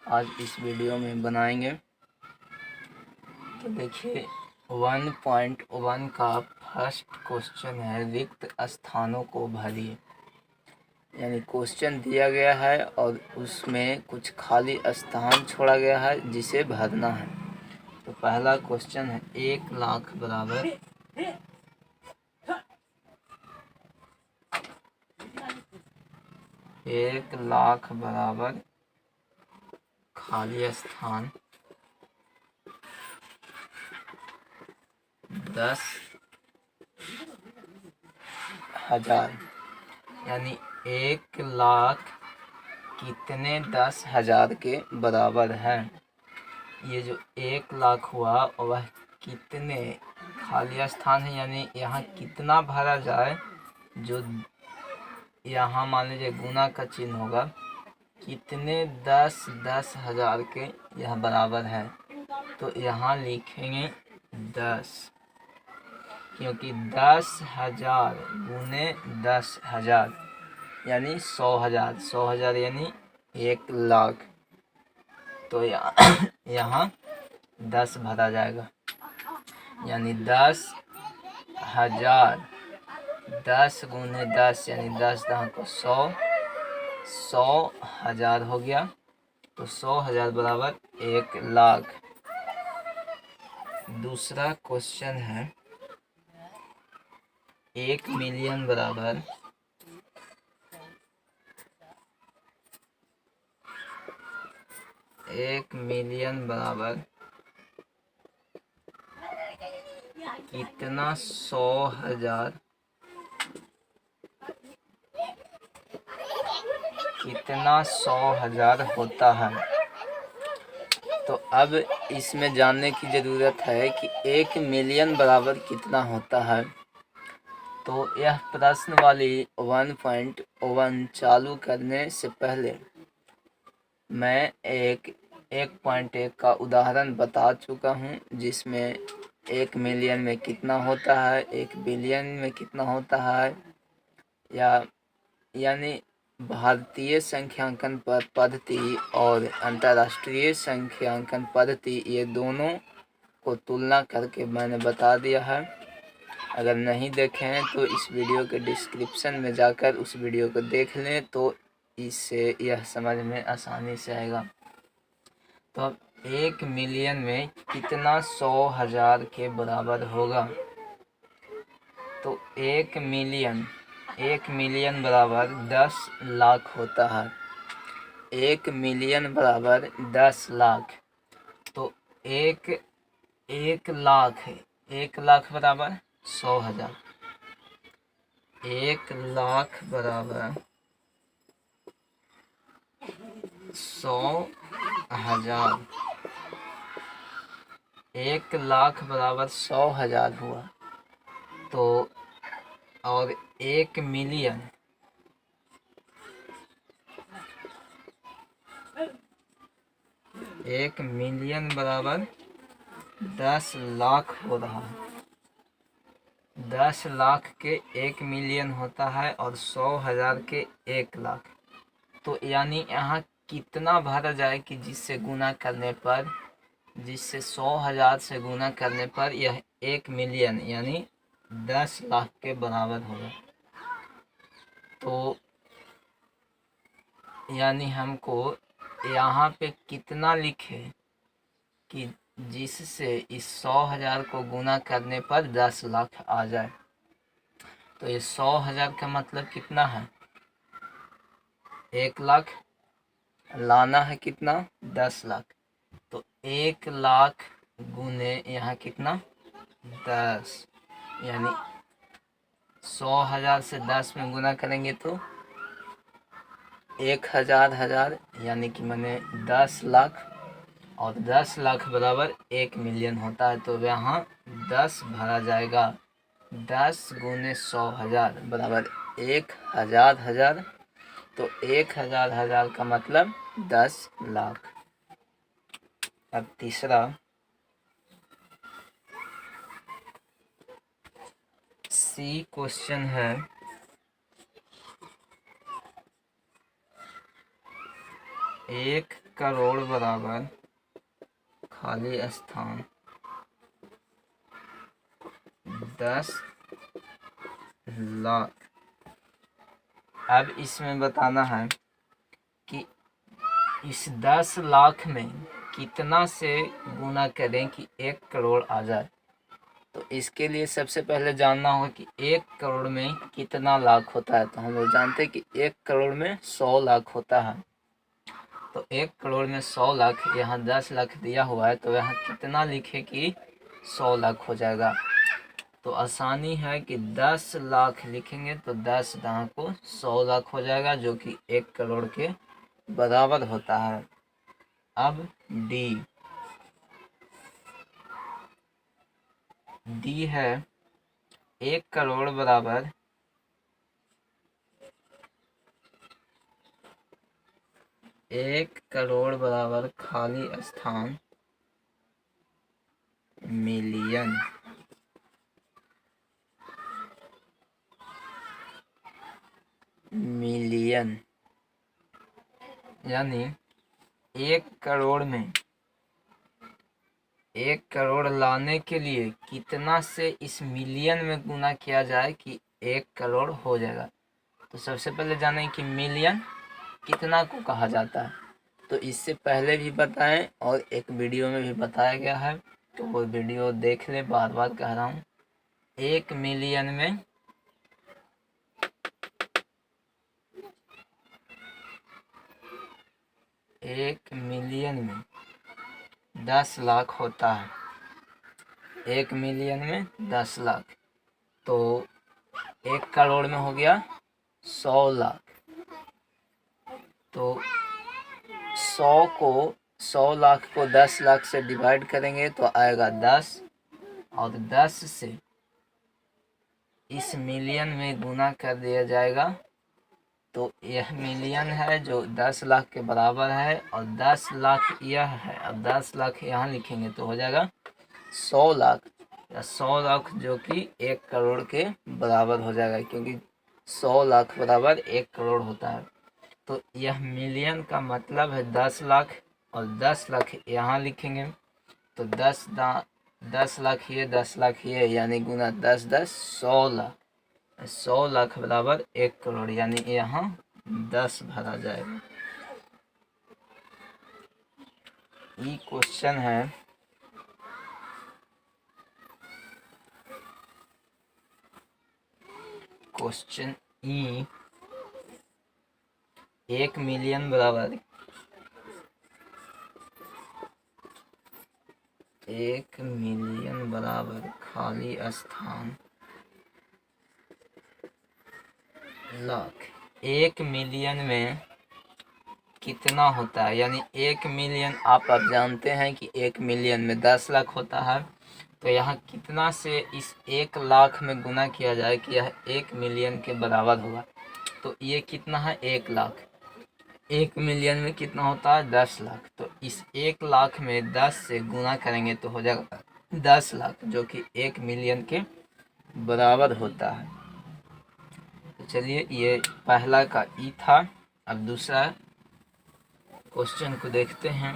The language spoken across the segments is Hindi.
आज इस वीडियो में बनाएंगे। तो देखिए 1.1 का फर्स्ट क्वेश्चन है, रिक्त स्थानों को भरिए। यानी क्वेश्चन दिया गया है और उसमें कुछ खाली स्थान छोड़ा गया है जिसे भरना है। तो पहला क्वेश्चन है 1,00,000 बराबर 1,00,000 बराबर खाली स्थान 10,000। यानी 1,00,000 कितने 10,000 के बराबर है। ये जो 1,00,000 हुआ वह कितने खाली स्थान है, यानी यहाँ कितना भरा जाए, जो यहाँ मान लीजिए गुना का चिन्ह होगा, कितने 10,000 के यह बराबर है। तो यहाँ लिखेंगे 10, क्योंकि 10,000 गुने 10,000 यानी 100,000, 100,000 यानी 1,00,000। तो यहाँ 10 भरा जाएगा, यानी 10,000 10 गुने 10 यानी 10 को 100, 100,000 हो गया। तो 100,000 बराबर 1,00,000। दूसरा क्वेश्चन है 1,000,000 बराबर 1,000,000 बराबर कितना 100,000 कितना 100,000 होता है। तो अब इसमें जानने की ज़रूरत है कि 1,000,000 बराबर कितना होता है। तो यह प्रश्न वाली 1.1 चालू करने से पहले मैं एक 1.1 का उदाहरण बता चुका हूँ, जिसमें 1,000,000 में कितना होता है, 1,000,000,000 में कितना होता है, यानी भारतीय संख्यांकन पद्धति और अंतर्राष्ट्रीय संख्यांकन पद्धति, ये दोनों को तुलना करके मैंने बता दिया है। अगर नहीं देखे हैं तो इस वीडियो के डिस्क्रिप्शन में जाकर उस वीडियो को देख लें, तो इससे यह समझ में आसानी से आएगा। तो अब 1,000,000 में कितना 100,000 के बराबर होगा। तो 1,000,000 बराबर 10,00,000 होता है। 1,000,000 बराबर 10,00,000। तो 1,00,000 है, 1,00,000 बराबर 100,000। 1,00,000 बराबर 100,000। 1,00,000 बराबर 100,000 हुआ। तो और 1,000,000 1,000,000 बराबर 10,00,000 हो रहा है। 10,00,000 के 1,000,000 होता है और 100,000 के 1,00,000। तो यानी यहाँ कितना भरा जाए कि जिससे गुना करने पर, जिससे 100,000 से गुना करने पर यह 1,000,000 यानी 10,00,000 के बराबर होगा। तो यानी हमको यहाँ पे कितना लिखे कि जिससे इस 100,000 को गुना करने पर 10,00,000 आ जाए। तो ये 100,000 का मतलब कितना है, 1,00,000 लाना है, कितना 10,00,000। तो 1,00,000 गुने यहाँ कितना 10, यानी 100,000 से 10 में गुना करेंगे तो 1,000 यानी कि मैंने 10,00,000, और 10,00,000 बराबर 1,000,000 होता है। तो यहाँ 10 भरा जाएगा। 10 गुने 100,000 बराबर 1,000,000। तो 1,000,000 का मतलब 10,00,000। अब तीसरा सी क्वेश्चन है, 1 करोड़ बराबर खाली स्थान 10 लाख। अब इसमें बताना है कि इस 10 लाख में कितना से गुना करें कि 1 करोड़ आ जाए। तो इसके लिए सबसे पहले जानना होगा कि 1 करोड़ में कितना लाख होता है। तो हम लोग जानते हैं कि 1 करोड़ में 100 लाख होता है। तो 1 करोड़ में 100 लाख, यहाँ 10 लाख दिया हुआ है, तो यहाँ कितना लिखे कि 100 लाख हो जाएगा। तो आसानी है कि 10 लाख लिखेंगे तो 10 दाह को 100 लाख हो जाएगा, जो कि 1 करोड़ के बराबर होता है। अब डी है 1 करोड़ बराबर 1 करोड़ बराबर खाली स्थान मिलियन। यानी 1 करोड़ में 1 करोड़ लाने के लिए कितना से इस मिलियन में गुना किया जाए कि 1 करोड़ हो जाएगा। तो सबसे पहले जानें कि मिलियन कितना को कहा जाता है। तो इससे पहले भी बताएं और एक वीडियो में भी बताया गया है, तो वो वीडियो देख ले, बार बार कह रहा हूँ। 1 मिलियन में 10 लाख होता है। 1 मिलियन में 10 लाख, तो 1 करोड़ में हो गया 100 लाख। तो 100 लाख को 10 लाख से डिवाइड करेंगे तो आएगा 10, और 10 से इस मिलियन में गुना कर दिया जाएगा। तो यह मिलियन है जो 10 लाख के बराबर है, और 10 लाख यह है। अब 10 लाख यहाँ लिखेंगे तो हो जाएगा 100 लाख, या 100 लाख जो कि 1 करोड़ के बराबर हो जाएगा, क्योंकि 100 लाख बराबर 1 करोड़ होता है। तो यह मिलियन का मतलब है 10 लाख, और 10 लाख यहाँ लिखेंगे तो 10 लाख ये 10 लाख ये, यानी गुना 10 10 100 लाख। 100 लाख बराबर 1 करोड़, यानी यहाँ 10 भरा जाएगा। ये क्वेश्चन है क्वेश्चन ई। 1 मिलियन बराबर 1 मिलियन बराबर खाली स्थान लाख। 1 मिलियन में कितना होता है, यानी 1 मिलियन आप अब जानते हैं कि 1 मिलियन में 10 लाख होता है। तो यहाँ कितना से इस 1 लाख में गुना किया जाए कि यह 1 मिलियन के बराबर होगा। तो ये कितना है 1 लाख। 1 मिलियन में कितना होता है 10 लाख। तो इस 1 लाख में 10 से गुना करेंगे तो हो जाएगा 10 लाख, जो कि 1 मिलियन के बराबर होता है। तो चलिए, ये पहला का ई था। अब दूसरा क्वेश्चन को देखते हैं।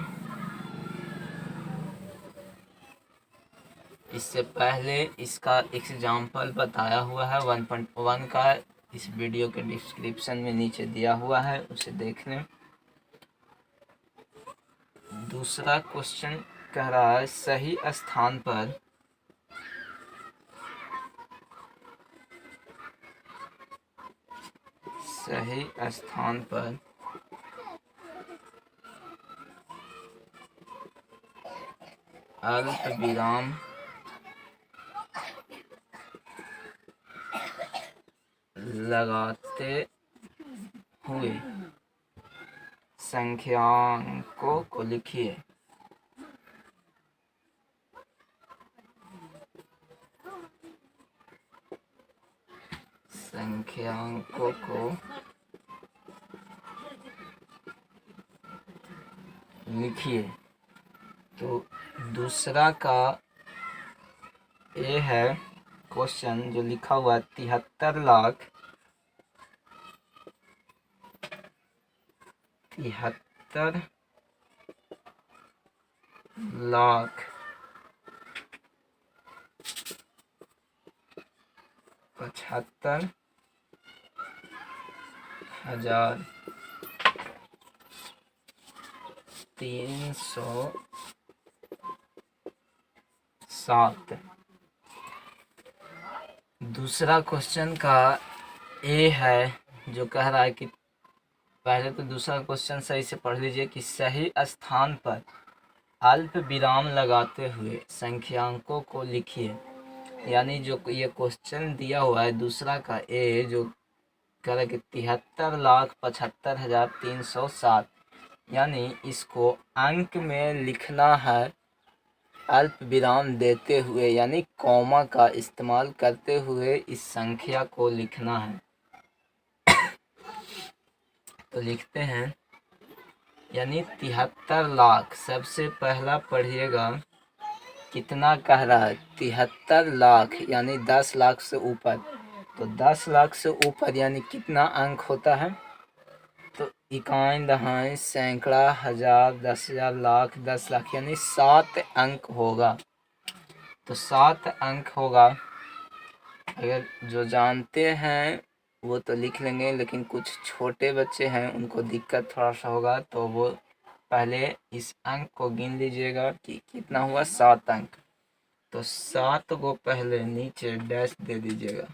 इससे पहले इसका एग्जाम्पल बताया हुआ है 1.1 का, इस वीडियो के डिस्क्रिप्शन में नीचे दिया हुआ है, उसे देख लें। दूसरा क्वेश्चन कह रहा है सही स्थान पर अल्प विराम लगाते हुए संख्याकों को लिखिए। संख्याकों को लिखिए। तो दूसरा का ये है क्वेश्चन जो लिखा हुआ 73 लाख 75 लाख 75,307। दूसरा क्वेश्चन का ए है जो कह रहा है कि पहले तो दूसरा क्वेश्चन सही से पढ़ लीजिए कि सही स्थान पर अल्प विराम लगाते हुए संख्यांकों को लिखिए। यानी जो ये क्वेश्चन दिया हुआ है दूसरा का ए जो कह रहा है कि 73,75,307, यानी इसको अंक में लिखना है अल्प विराम देते हुए, यानी कॉमा का इस्तेमाल करते हुए इस संख्या को लिखना है। तो लिखते हैं, यानी 73 लाख। सबसे पहला पढ़िएगा कितना कह रहा है, 73 लाख यानी 10 लाख से ऊपर। तो 10 लाख से ऊपर यानी कितना अंक होता है, तो इकाई दहाई सैकड़ा हजार 10,000 लाख 10 लाख यानी 7 अंक होगा। तो 7 अंक होगा। अगर जो जानते हैं वो तो लिख लेंगे, लेकिन कुछ छोटे बच्चे हैं उनको दिक्कत थोड़ा सा होगा, तो वो पहले इस अंक को गिन लीजिएगा कि कितना हुआ, 7 अंक। तो 7 को पहले नीचे डैश दे दीजिएगा।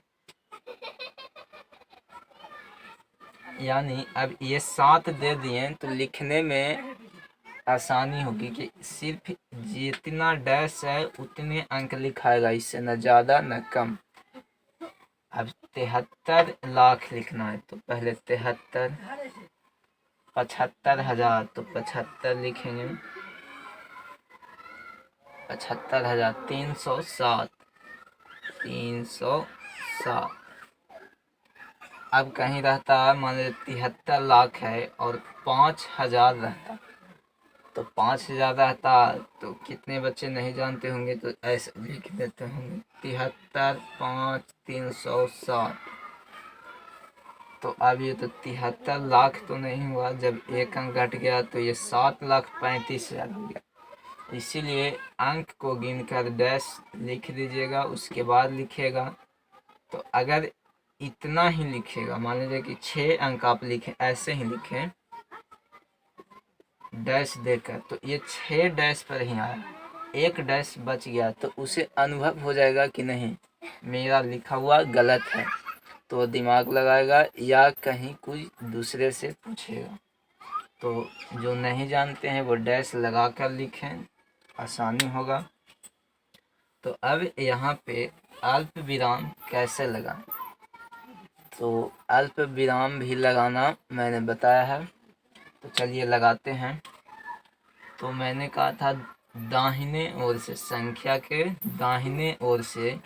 यानी अब ये 7 दे दिए तो लिखने में आसानी होगी कि सिर्फ जितना डैश है उतने अंक लिखाएगा, इससे न ज़्यादा न कम। अब 73 लाख लिखना है तो पहले 73, 75,000 तो 75 लिखेंगे, 75,307 307। अब कहीं रहता है मान लीजिए 73 लाख है और 5,000 रहता, तो 5,000 रहता तो कितने बच्चे नहीं जानते होंगे तो ऐसे लिख देते होंगे 73 5 307। तो अब ये तो 73 लाख तो नहीं हुआ, जब एक अंक घट गया तो ये 7,35,000 हो गया। इसीलिए अंक को गिनकर डैश लिख दीजिएगा, उसके बाद लिखेगा। तो अगर इतना ही लिखेगा, मान लीजिए कि 6 अंक आप लिखें, ऐसे ही लिखें डैश देकर, तो ये 6 डैश पर ही आया, एक डैश बच गया तो उसे अनुभव हो जाएगा कि नहीं मेरा लिखा हुआ गलत है, तो दिमाग लगाएगा या कहीं कुछ दूसरे से पूछेगा। तो जो नहीं जानते हैं वो डैश लगा कर लिखें, आसानी होगा। तो अब यहाँ पे अल्प विराम कैसे लगाएं, तो अल्प विराम भी लगाना मैंने बताया है, तो चलिए लगाते हैं। तो मैंने कहा था दाहिने ओर से, संख्या के दाहिने ओर से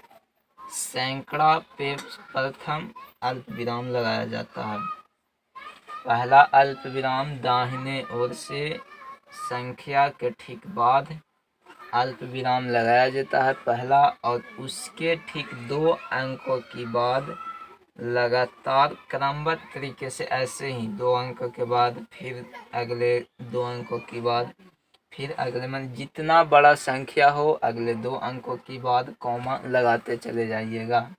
सैकड़ा पे प्रथम अल्प विराम लगाया जाता है। पहला अल्प विराम दाहिने ओर से संख्या के ठीक बाद अल्प विराम लगाया जाता है पहला, और उसके ठीक 2 अंकों की बाद लगातार क्रमबद्ध तरीके से ऐसे ही 2 अंकों के बाद फिर अगले 2 अंकों की बाद फिर अगले, मान जितना बड़ा संख्या हो अगले 2 अंकों की बाद कॉमा लगाते चले जाइएगा।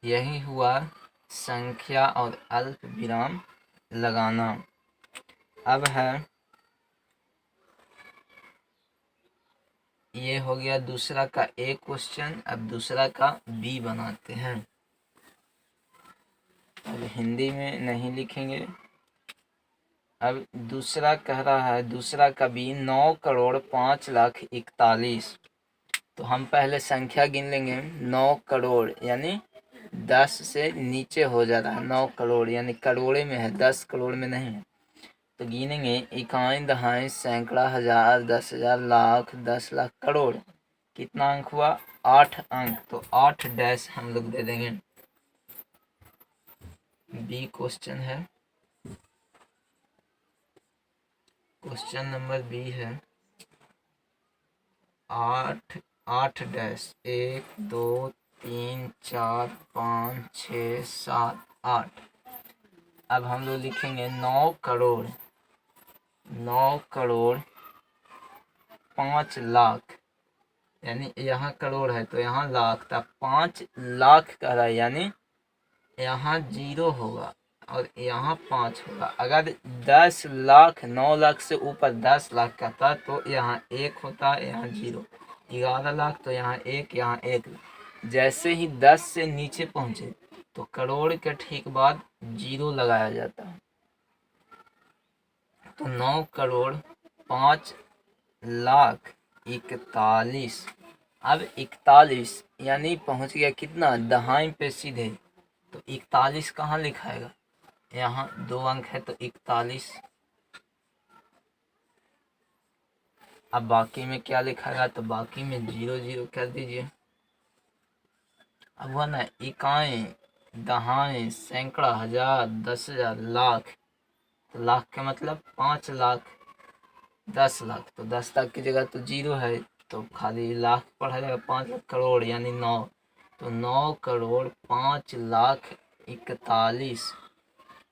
यही हुआ संख्या और अल्प विराम लगाना। अब है, ये हो गया दूसरा का ए क्वेश्चन। अब दूसरा का बी बनाते हैं। अब हिंदी में नहीं लिखेंगे। अब दूसरा कह रहा है, दूसरा का बी 9,05,41,। तो हम पहले संख्या गिन लेंगे, 9 करोड़ यानी 10 से नीचे हो जा रहा है, 9 करोड़ यानी करोड़े में है, 10 करोड़ में नहीं है। तो गिनेंगे इकाई दहाई सैकड़ा हजार 10,000 लाख 10 लाख करोड़, कितना अंक हुआ, 8 अंक। तो 8 डैश हम लोग दे देंगे। बी क्वेश्चन है, क्वेश्चन नंबर बी है 8 डैश 1 2 3 4 5 6 7 8। अब हम लोग लिखेंगे 9 करोड़ 5 लाख, यानी यहाँ करोड़ है तो यहाँ लाख था, 5 लाख कह रहा है, यानी यहाँ 0 होगा और यहाँ 5 होगा। अगर 10 लाख 9 लाख से ऊपर 10 लाख का था तो यहाँ 1 होता, यहाँ 0। 11 लाख तो यहाँ 1, यहाँ 1। जैसे ही 10 से नीचे पहुँचे तो करोड़ के ठीक बाद 0 लगाया जाता है। तो 9 करोड़ 5 लाख 41। अब 41 यानी पहुँच गया कितना, दहाई पे सीधे। तो 41 कहाँ लिखाएगा, यहाँ 2 अंक है तो 41। अब बाकी में क्या लिखाएगा, तो बाकी में 0 0 कर दीजिए। अब हुआ ना इकाई, दहाई, सैकड़ा, हजार, 10,000, लाख। तो लाख का मतलब 5 लाख, 10 लाख। तो 10 लाख की जगह तो 0 है तो खाली लाख पढ़ा जाएगा। 5 लाख करोड़ यानी 9, तो 9 करोड़ 5 लाख 41।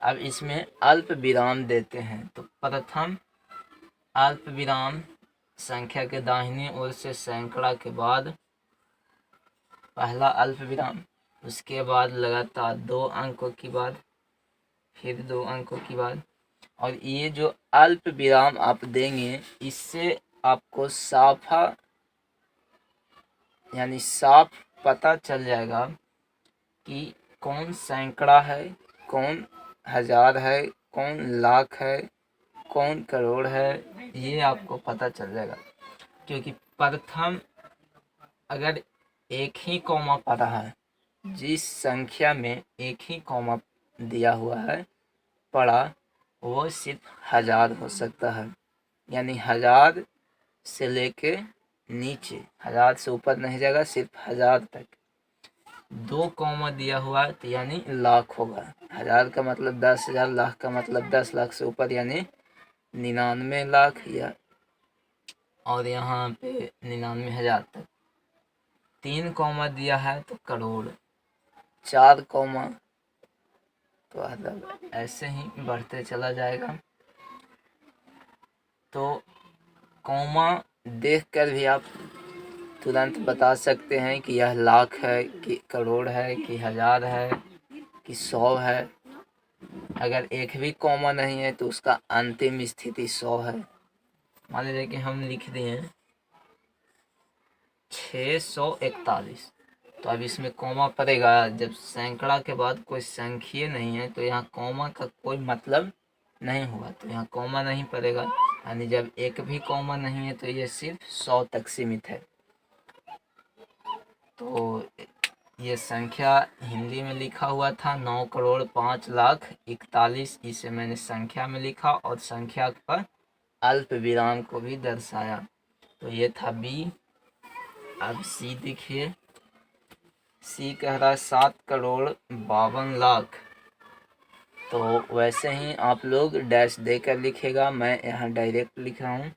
अब इसमें अल्प विराम देते हैं। तो प्रथम अल्प विराम संख्या के दाहिनी ओर से सैकड़ा के बाद पहला अल्प विराम, उसके बाद लगातार 2 अंकों की बाद, फिर 2 अंकों की बाद। और ये जो अल्प विराम आप देंगे इससे आपको साफा यानी साफ पता चल जाएगा कि कौन सैकड़ा है, कौन हजार है, कौन लाख है, कौन करोड़ है, ये आपको पता चल जाएगा। क्योंकि प्रथम अगर एक ही कॉमा पड़ा है, जिस संख्या में एक ही कॉमा दिया हुआ है पड़ा, वो सिर्फ हजार हो सकता है। यानी हजार से लेके नीचे, हजार से ऊपर नहीं जाएगा, सिर्फ हजार तक। 2 कॉमा दिया हुआ है तो यानी लाख होगा। हजार का मतलब 10,000, लाख का मतलब 10 लाख से ऊपर यानी 99 लाख, या और यहाँ पे 99,000 तक। 3 कॉमा दिया है तो करोड़, 4 कॉमा तो अरब, ऐसे ही बढ़ते चला जाएगा। तो कॉमा देखकर भी आप तुरंत बता सकते हैं कि यह लाख है कि करोड़ है कि हजार है कि 100 है। अगर एक भी कॉमा नहीं है तो उसका अंतिम स्थिति 100 है। मान लीजिए कि हम लिख दिए 641, तो अब इसमें कॉमा पड़ेगा। जब सैकड़ा के बाद कोई संख्या नहीं है तो यहाँ कॉमा का कोई मतलब नहीं हुआ, तो यहाँ कॉमा नहीं पड़ेगा। यानी जब एक भी कॉमा नहीं है तो ये सिर्फ 100 तक सीमित है। तो ये संख्या हिंदी में लिखा हुआ था 9 करोड़ 5 लाख 41, इसे मैंने संख्या में लिखा और संख्या पर अल्प विराम को भी दर्शाया। तो ये था बी। अब सी देखिए, सी कह रहा है 7 करोड़ 52 लाख। तो वैसे ही आप लोग डैश देकर लिखेगा, मैं यहाँ डायरेक्ट लिख रहा हूँ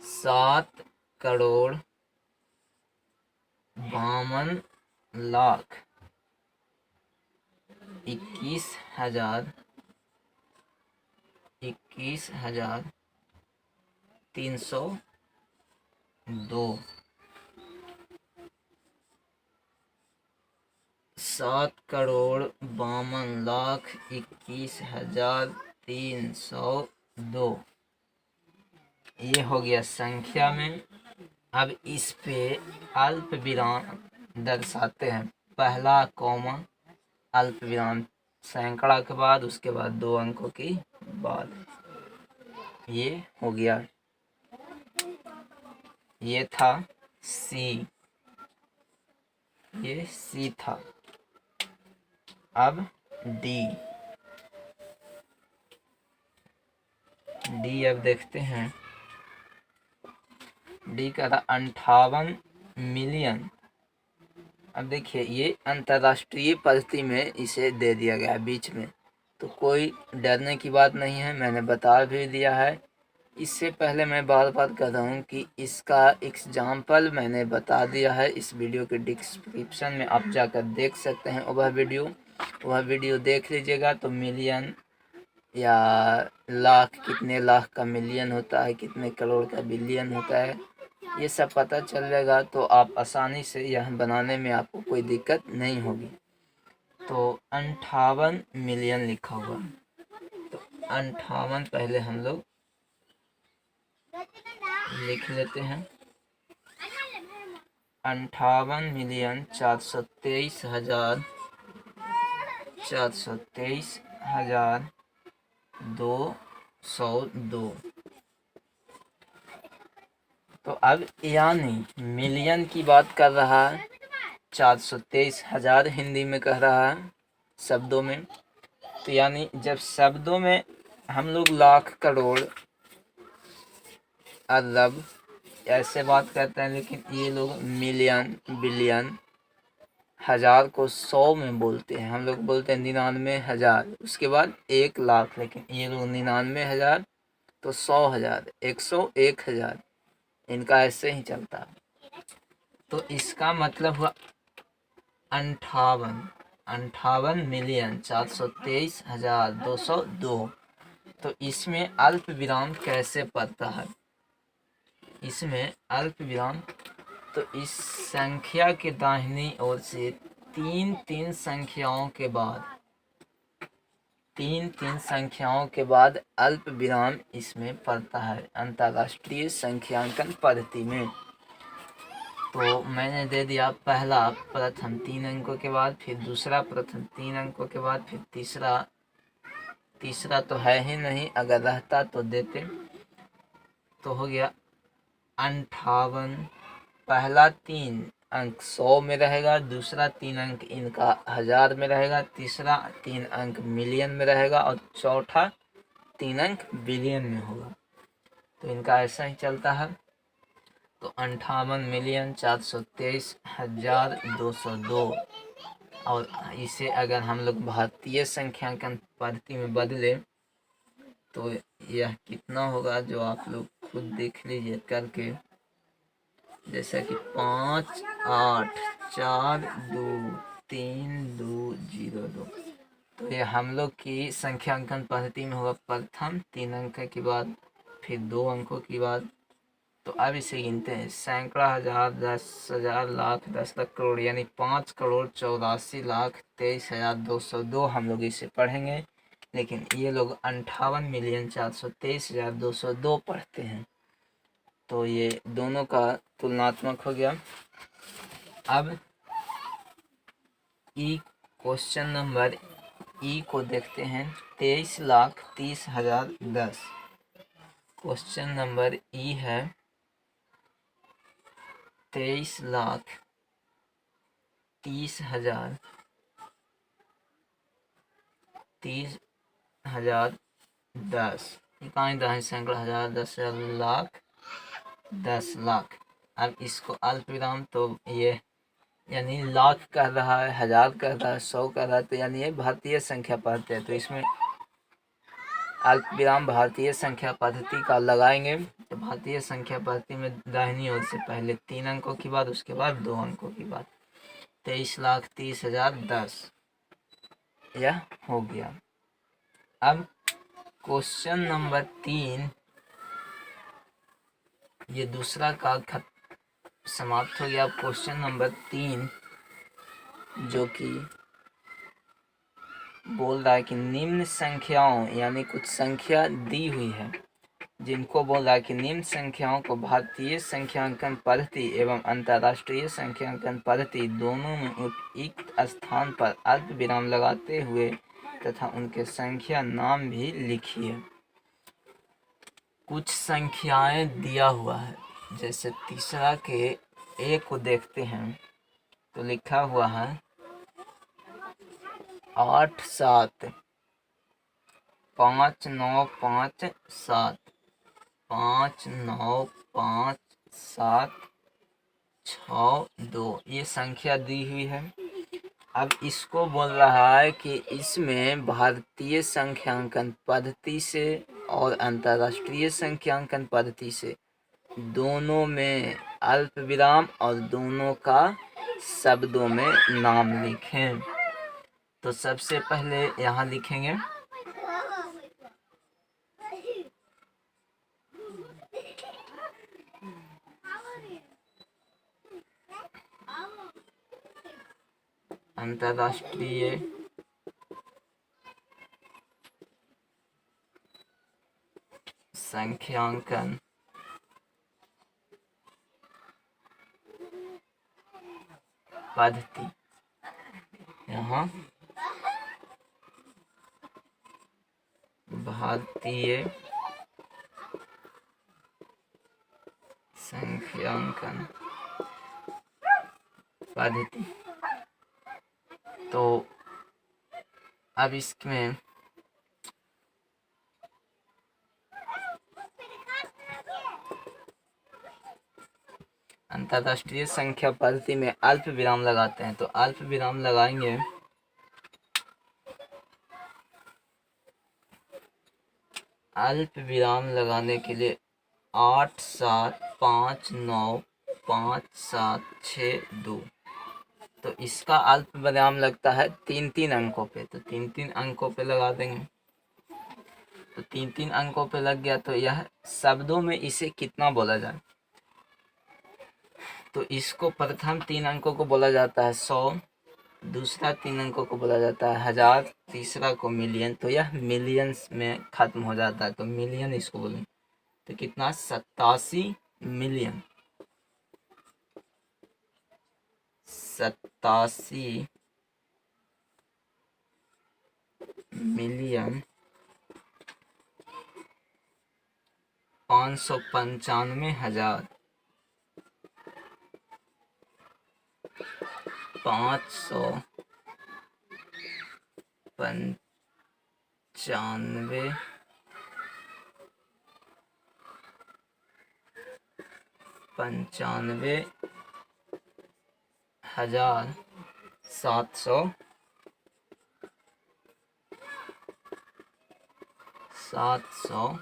7 करोड़ 52 लाख 21,302। 7 करोड़ 52 लाख 21,302, ये हो गया संख्या में। अब इस पे अल्प विराम दर्शाते हैं। पहला कॉमा अल्प विराम सैकड़ा के बाद, उसके बाद 2 अंकों की बाद, ये हो गया। ये था सी, ये सी था। अब डी, डी अब देखते हैं। डी का था 58 मिलियन। अब देखिए ये अंतर्राष्ट्रीय परिस्थिति में इसे दे दिया गया है बीच में, तो कोई डरने की बात नहीं है, मैंने बता भी दिया है। इससे पहले मैं बार बार कह रहा हूँ कि इसका एग्जाम्पल मैंने बता दिया है। इस वीडियो के डिस्क्रिप्शन में आप जाकर देख सकते हैं वह वीडियो। वह वीडियो देख लीजिएगा तो मिलियन या लाख, कितने लाख का मिलियन होता है, कितने करोड़ का बिलियन होता है, ये सब पता चल जाएगा। तो आप आसानी से यह बनाने में आपको कोई दिक्कत नहीं होगी। तो 58 मिलियन लिखा हुआ, तो 58 पहले हम लोग लिख लेते हैं। 58,423,000 423,202। तो अब यानी मिलियन की बात कर रहा है, 423,000 हिंदी में कह रहा है शब्दों में। तो यानी जब शब्दों में हम लोग लाख, करोड़, अरब ऐसे बात करते हैं, लेकिन ये लोग मिलियन, बिलियन, हजार को 100 में बोलते हैं। हम लोग बोलते हैं 99,000, उसके बाद 1,00,000, लेकिन ये लोग 99,000, तो 100,000, 101,000, इनका ऐसे ही चलता है। तो इसका मतलब हुआ 58,423,202। तो इसमें अल्प विराम कैसे पड़ता है? इसमें अल्प विराम, तो इस संख्या के दाहिनी ओर से तीन तीन संख्याओं के बाद अल्प विराम इसमें पड़ता है अंतर्राष्ट्रीय संख्यांकन पद्धति में। तो मैंने दे दिया पहला प्रथम 3 अंकों के बाद, फिर दूसरा प्रथम 3 अंकों के बाद, फिर तीसरा तो है ही नहीं, अगर रहता तो देते। तो हो गया 58, पहला 3 अंक 100 में रहेगा, दूसरा 3 अंक इनका 1000 में रहेगा, तीसरा 3 अंक मिलियन में रहेगा, और चौथा 3 अंक बिलियन में होगा। तो इनका ऐसा ही चलता है। तो 58,423,202। और इसे अगर हम लोग भारतीय संख्यांकन पद्धति में बदले तो यह कितना होगा, जो आप लोग खुद देख लीजिए करके। जैसा कि 5,8,4,2,3,2,0,2। तो ये हम लोग की संख्यांकन पद्धति में होगा प्रथम 3 अंक के बाद, फिर 2 अंकों के बाद। तो अब इसे गिनते हैं, सैकड़ा, हजार, 10,000, लाख, 10 लाख, करोड़, यानी 5,84,23,202 हम लोग इसे पढ़ेंगे। लेकिन ये लोग 58,423,202 पढ़ते हैं। तो ये दोनों का तुलनात्मक हो गया। अब क्वेश्चन नंबर को देखते हैं। 23,30,010 क्वेश्चन नंबर है। 23,30,000 30,010, इकाई दहाई सैकड़ा, हजार, 10,000, लाख, 10 लाख। अब इसको अल्प विराम, तो ये यानी लाख कह रहा है, हजार कह रहा है, 100 कह रहा है, तो यानी ये भारतीय संख्या पद्धति है। तो इसमें अल्प विराम भारतीय संख्या पद्धति का लगाएंगे। तो भारतीय संख्या पद्धति में दाहिनी ओर से पहले 3 अंकों की बात, उसके बाद 2 अंकों की बात। 23,30,010 यह हो गया। अब क्वेश्चन नंबर 3, ये दूसरा का समाप्त हो गया। क्वेश्चन नंबर 3 जो कि बोल रहा है कि निम्न संख्याओं, यानी कुछ संख्या दी हुई है, जिनको बोल रहा है कि निम्न संख्याओं को भारतीय संख्यांकन पद्धति एवं अंतर्राष्ट्रीय संख्यांकन पद्धति दोनों में उपयुक्त स्थान पर अल्प विराम लगाते हुए तथा उनके संख्या नाम भी लिखिए। कुछ संख्याएं दिया हुआ है, जैसे तीसरा के ए को देखते हैं तो लिखा हुआ है 8, 7, 5, 9, 5, 7, 5, 9, 5, 7, 6, 2, ये संख्या दी हुई है। अब इसको बोल रहा है कि इसमें भारतीय संख्यांकन पद्धति से और अंतर्राष्ट्रीय संख्यांकन पद्धति से दोनों में अल्प विराम और दोनों का शब्दों में नाम लिखें। तो सबसे पहले यहाँ लिखेंगे अंतर्राष्ट्रीय संख्यांकन पद्धति। यहाँ भारतीय संख्यांकन पद्धति। तो अब इसमें अंतर्राष्ट्रीय संख्या पद्धति में अल्प विराम लगाते हैं। तो अल्प विराम लगाएंगे अल्प विराम लगाने के लिए 8 7 5 9 5 7 6 2। तो इसका अल्प विराम लगता है 3 अंकों पे। तो 3 अंकों पे लगा देंगे। तो 3 अंकों पे लग गया। तो यह शब्दों में इसे कितना बोला जाए, तो इसको प्रथम 3 अंकों को बोला जाता है 100, दूसरा 3 अंकों को बोला जाता है 1000, तीसरा को मिलियन। तो यह मिलियंस में खत्म हो जाता है। तो मिलियन इसको बोलेंगे। तो कितना 87 मिलियन। 87 मिलियन 595,000 595 762।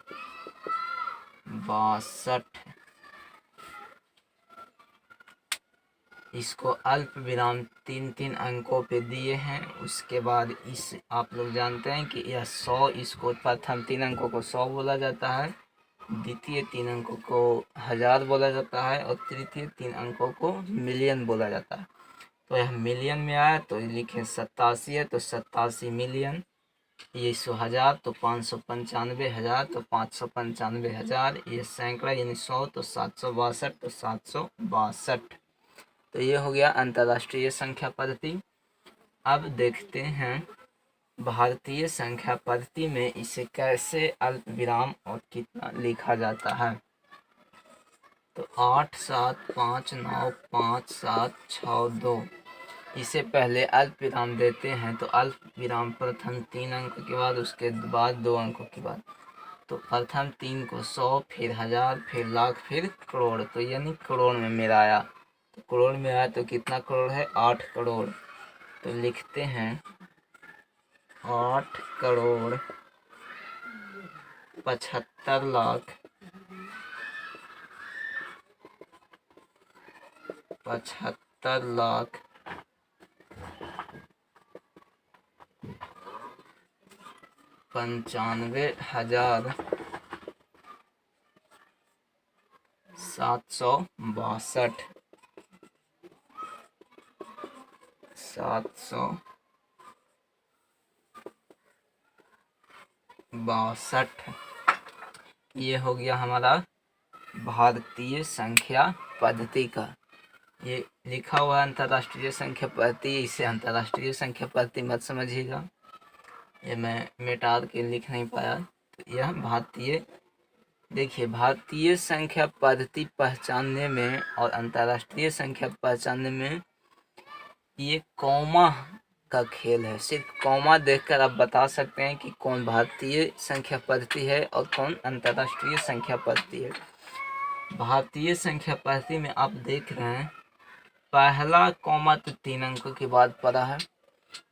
इसको अल्प विराम 3 अंकों पे दिए हैं। उसके बाद इस आप लोग जानते हैं कि यह 100, इसको प्रथम 3 अंकों को 100 बोला जाता है, द्वितीय 3 अंकों को 1000 बोला जाता है और तृतीय 3 अंकों को मिलियन बोला जाता है। तो यह मिलियन में आया तो लिखे 87 है। तो 87 मिलियन, ये 100,000 तो 595,000 तो 595,000, ये सैकड़ा यानी 100 तो 762 तो 762। तो ये हो गया अंतर्राष्ट्रीय संख्या पद्धति। अब देखते हैं भारतीय संख्या पद्धति में इसे कैसे अल्प विराम और कितना लिखा जाता है। तो 8 7 5 9 5 7 6 2, इसे पहले अल्प विराम देते हैं। तो अल्प विराम प्रथम 3 अंक के बाद, उसके बाद 2 अंकों के बाद। तो प्रथम 3 को 100, फिर 1000, फिर लाख, फिर करोड़। तो यानी करोड़ में मेरा आया। तो करोड़ में आया तो कितना करोड़ है, 8 करोड़। तो लिखते हैं 8 करोड़ 75 लाख 95,000 762। 762। ये हो गया हमारा भारतीय संख्या पद्धति का। ये लिखा हुआ अंतर्राष्ट्रीय संख्या पद्धति, इसे अंतर्राष्ट्रीय संख्या पद्धति मत समझिएगा, ये मैं मिटा के लिख नहीं पाया। तो यह भारतीय, देखिए भारतीय संख्या पद्धति पहचानने में और अंतर्राष्ट्रीय संख्या पहचानने में ये कॉमा का खेल है। सिर्फ कॉमा देखकर आप बता सकते हैं कि कौन भारतीय संख्या पद्धति है और कौन अंतर्राष्ट्रीय संख्या पद्धति है। भारतीय संख्या पद्धति में आप देख रहे हैं पहला कॉमा तो 3 अंकों के बाद पड़ा है,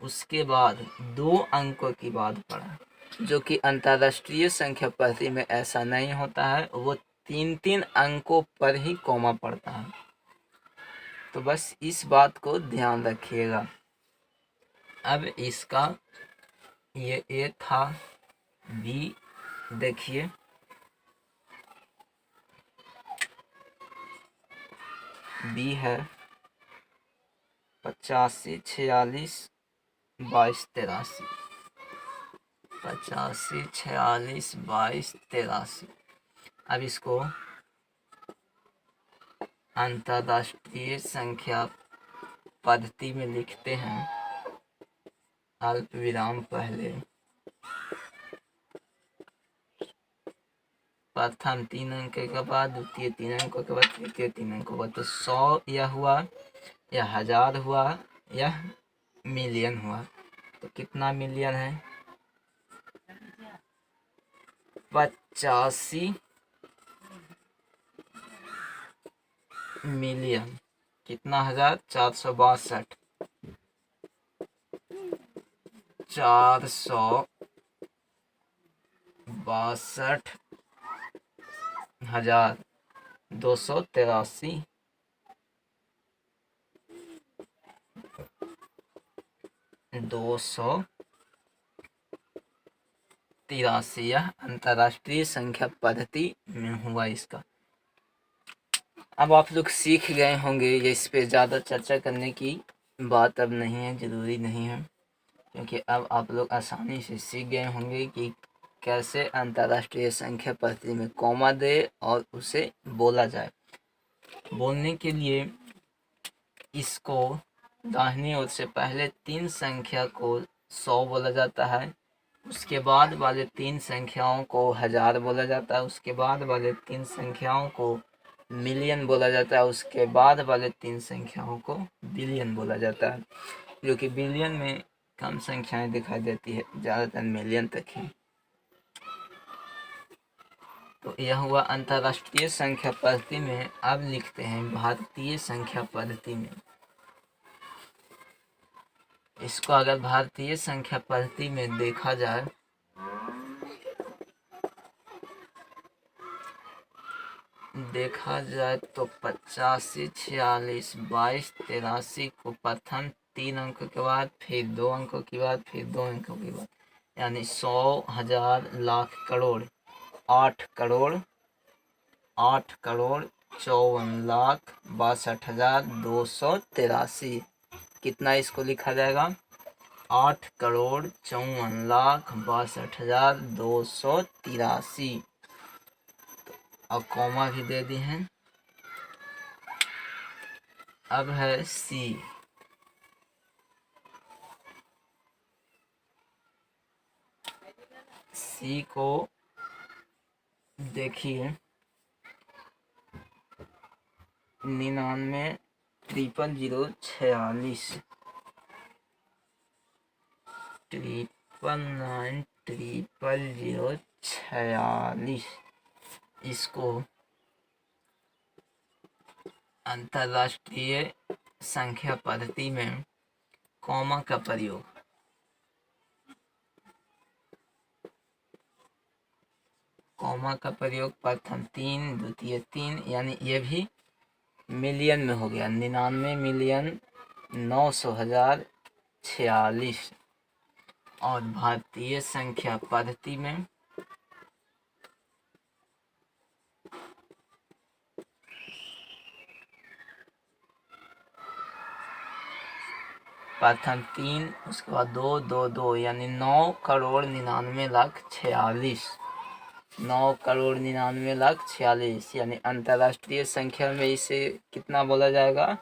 उसके बाद 2 अंकों की बात पड़ा, जो कि अंतर्राष्ट्रीय संख्या पद्धति में ऐसा नहीं होता है। वो 3 अंकों पर ही कॉमा पड़ता है। तो बस इस बात को ध्यान रखिएगा। अब इसका ये ए था, बी देखिए बी है 85, 46, 22, 83, 85, 46, 22, 83। अब इसको अंतर्राष्ट्रीय संख्या पद्धति में लिखते हैं। अल्प विराम पहले, प्रथम 3 अंक के बाद, द्वितीय 3 अंकों के बाद, तृतीय 3 अंकों के बाद। तो 100 यह हुआ, यह 1000 हुआ, यह मिलियन हुआ। तो कितना मिलियन है? 85 मिलियन। कितना हजार? 462, 462,283, 283। यह अंतर्राष्ट्रीय संख्या पद्धति में हुआ इसका। अब आप लोग सीख गए होंगे, ये इस पे ज़्यादा चर्चा करने की बात अब नहीं है, ज़रूरी नहीं है, क्योंकि अब आप लोग आसानी से सीख गए होंगे कि कैसे अंतर्राष्ट्रीय संख्या पद्धति में कॉमा दे और उसे बोला जाए। बोलने के लिए इसको दाहिनी ओर से पहले 3 संख्या को 100 बोला जाता है, उसके बाद वाले 3 संख्याओं को 1000 बोला जाता है, उसके बाद वाले 3 संख्याओं को मिलियन बोला जाता है, उसके बाद वाले 3 संख्याओं को बिलियन बोला जाता है, जो कि बिलियन में कम संख्याएं दिखाई देती है, ज़्यादातर मिलियन तक है। तो यह हुआ अंतर्राष्ट्रीय संख्या पद्धति में। अब लिखते हैं भारतीय संख्या पद्धति में। इसको अगर भारतीय संख्या पद्धति में देखा जाए तो 85, 46, 22, 83 को प्रथम 3 अंकों के बाद, फिर 2 अंकों के बाद, फिर 2 अंकों के बाद, यानी 100, 1000, लाख, करोड़, 8 करोड़, 54,62,63। कितना इसको लिखा जाएगा? 8,54,62,63। और कॉमा भी दे दी हैं। अब है सी। सी को देखिए 99, 00046, 999,00046। इसको अंतर्राष्ट्रीय संख्या पद्धति में कॉमा का प्रयोग, प्रथम 3, द्वितीय 3, यानी ये भी मिलियन में हो गया। 99,900,046। और भारतीय संख्या पद्धति में प्रथम 3, उसके बाद 2, 2, 2, यानी 9,99,46। 9,99,46, यानी अंतर्राष्ट्रीय संख्या में इसे कितना बोला जाएगा?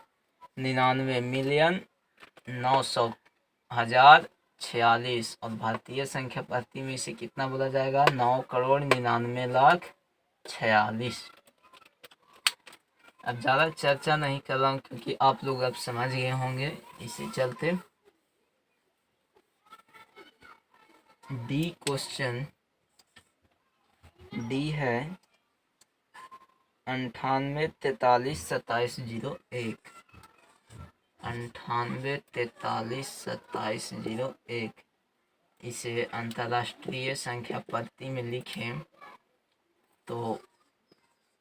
99,900,046। और भारतीय संख्या पद्धति में इसे कितना बोला जाएगा? 9,99,46। अब ज़्यादा चर्चा नहीं कर रहा हूँ, क्योंकि आप लोग अब समझ गए होंगे, इसी चलते डी क्वेश्चन डी है 98,43,27,01। 98,43,27,01। इसे अंतर्राष्ट्रीय संख्या पद्धति में लिखें तो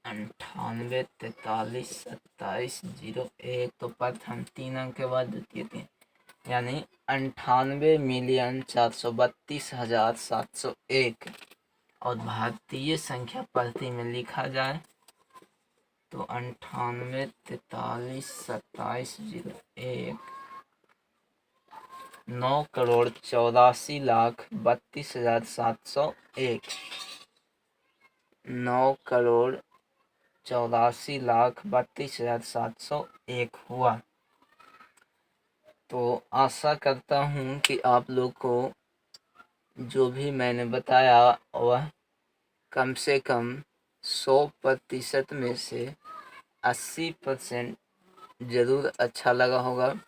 98,43,27,01। तो प्रथम 3 अंक के बाद द्वितीय 3, यानी 98,432,701। और भारतीय संख्या पद्धति में लिखा जाए तो 98,43,27,01 9,84,32,701 9,84,32,701 हुआ। तो आशा करता हूँ कि आप लोग को जो भी मैंने बताया वह कम से कम 100% में से 80% ज़रूर अच्छा लगा होगा।